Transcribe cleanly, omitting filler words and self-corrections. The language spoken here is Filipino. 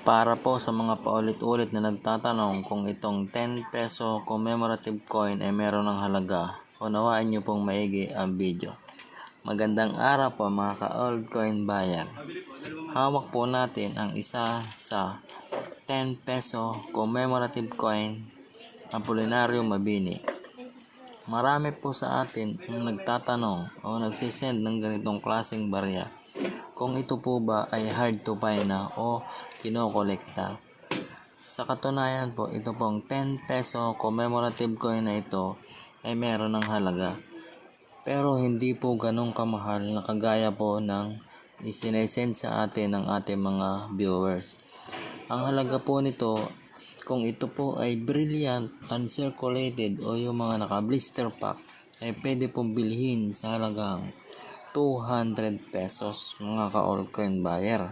Para po sa mga paulit-ulit na nagtatanong kung itong 10 peso commemorative coin ay meron ng halaga, unawaan nyo pong maigi ang video. Magandang araw po mga ka-old coin buyer. Hawak po natin ang isa sa 10 peso commemorative coin, Apolinario Mabini. Marami po sa atin ang nagtatanong o nagsisend ng ganitong klaseng barya. Kung ito po ba ay hard to find na o kinokolekta. Sa katunayan po, ito pong 10 peso commemorative coin na ito ay meron ng halaga. Pero hindi po ganong kamahal na kagaya po ng isinesend sa atin ng ating mga viewers. Ang halaga po nito, kung ito po ay brilliant, uncirculated o yung mga naka-blister pack, ay pwede pong bilhin sa halagang 200 pesos mga ka-all coin buyer.